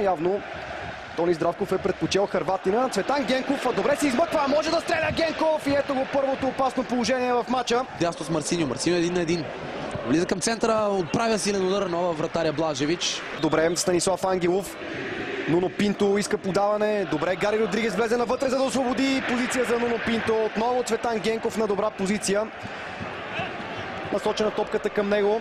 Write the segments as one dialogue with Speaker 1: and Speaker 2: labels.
Speaker 1: Явно Тони Здравков е предпочел хърватина. Цветан Генков добре се измъква, може да стреля Генков и ето го първото опасно положение в матча.
Speaker 2: Дясно с Марсиньо. Марсиньо 1-1. Влиза към центъра, отправя силен удар нова вратаря Блажевич.
Speaker 1: Добре, Станислав Ангелов. Нуно Пинто иска подаване. Добре, Гари Родригес влезе навътре, за да освободи позиция за Нуно Пинто. Отново Цветан Генков на добра позиция. Насочена топката към него.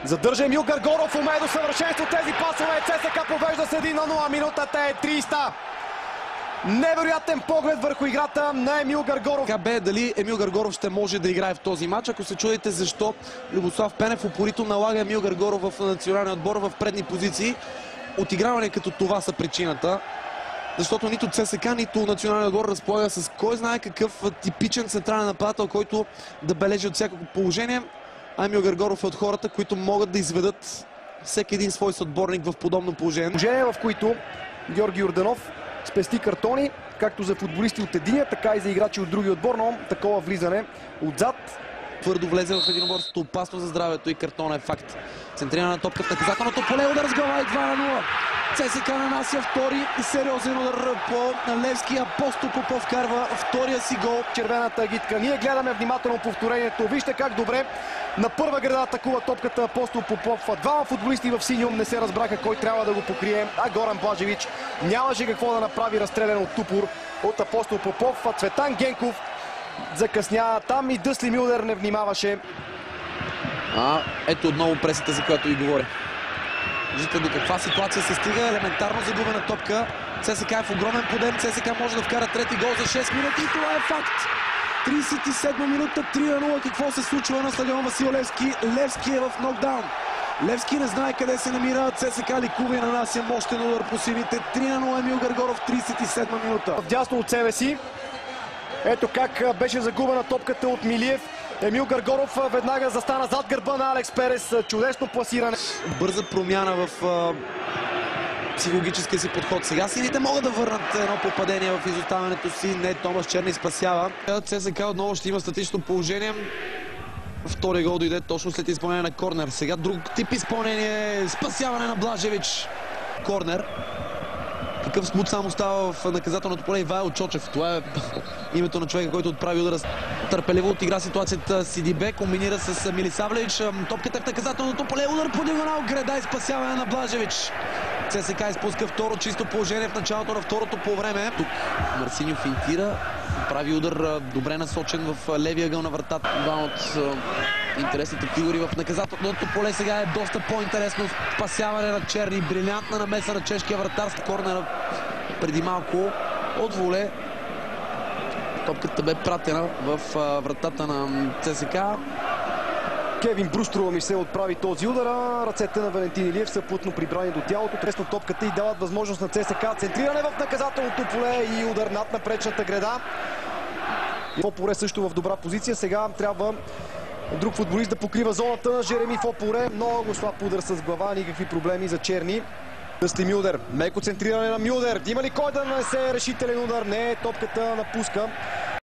Speaker 1: Задържа Емил Гаргоров, умее до съвършенство тези пасове. ЦСКА повежда с 1-0, минутата е 30. Невероятен поглед върху играта на Емил Гаргоров.
Speaker 2: КБ, дали Емил Гаргоров ще може да играе в този матч? Ако се чудите защо Любослав Пенев упорито налага Емил Гаргоров в националния отбор в предни позиции, отиграване като това са причината. Защото нито ЦСКА, нито националния отбор разполага с кой знае какъв типичен централен нападател, който да бележи от всяко положение. Емил Гаргоров е от хората, които могат да изведат всеки един свой съотборник в подобно положение.
Speaker 1: Положение, в които Георги Йорданов спести картони, както за футболисти от единия, така и за играчи от други отбор, но такова влизане отзад.
Speaker 2: Твърдо влезе в единоборството, опасно за здравето и картона е факт. Центрирана топка в наказателното поле, удар с глава и 2-0. ЦСКА нанася втори сериозен удар по Левски. Апостол Попов вкарва втория си гол.
Speaker 1: Червената агитка. Ние гледаме внимателно повторението. Вижте как добре на първа града атакува топката Апостол Попов. Двама футболисти в синьо не се разбраха кой трябва да го покрие, а Горан Блажевич нямаше какво да направи, разстрелян от тупор от Апостол Попов. Цветан Генков закъсня там и Дъсли Мюлдер не внимаваше.
Speaker 2: Ето отново пресата, за която ви говоря. Виждате до каква ситуация се стига. Елементарно загубена топка. ЦСКА е в огромен подем. ЦСКА може да вкара трети гол за 6 минути и това е факт. 37 минута, 3-0. Какво се случва на стадион Васил Левски? Левски е в нокдаун. Левски не знае къде се намира. ЦСКА ликува и нанася мощен удар по сините. 3-0 Емил Гаргоров, 37 минута.
Speaker 1: Вдясно от себе си. Ето как беше загубена топката от Милиев. Емил Гаргоров веднага застана зад гърба на Алекс Перес. Чудесно пласиране.
Speaker 2: Бърза промяна в психологическия си подход. Сега сините могат да върнат едно попадение в изоставянето си. Не, Томас Черни спасява. ЦСКА отново ще има статично положение. Втория гол дойде точно след изпълнение на корнер. Сега друг тип изпълнение. Спасяване на Блажевич. Корнер. Какъв смут само става в наказателното поле Ивайло Чочев. Това е името на човека, който отправи удара. Търпеливо отигра ситуацията Сидибе, комбинира с Милисавлевич. Топката е в наказателното поле, удар по диагонал, греда и спасяване на Блажевич. ЦСКА изпуска второ чисто положение в началото на второто по време. Тук Марсиньо финтира, прави удар добре насочен в левия ъгъл на вратата. Два от интересните фигури в наказателното поле сега е доста по-интересно. Спасяване на Черни, брилянтна намеса на чешкия вратар с корнера преди малко от воле. Топката бе пратена в вратата на ЦСКА.
Speaker 1: Кевин Брустрова ми се отправи този удар. Ръцете на Валентин Илиев са плътно прибрани до тялото. Тресно топката и дават възможност на ЦСКА. Центриране в наказателното поле и удар над напречната греда. Фопоре също в добра позиция. Сега трябва друг футболист да покрива зоната на Жереми Фопоре. Много слаб удар с глава, никакви проблеми за Черни. Дъсли Мюлдер, меко центриране на Мюлдер. Има ли кой да нанесе решителен удар? Не, топката напуска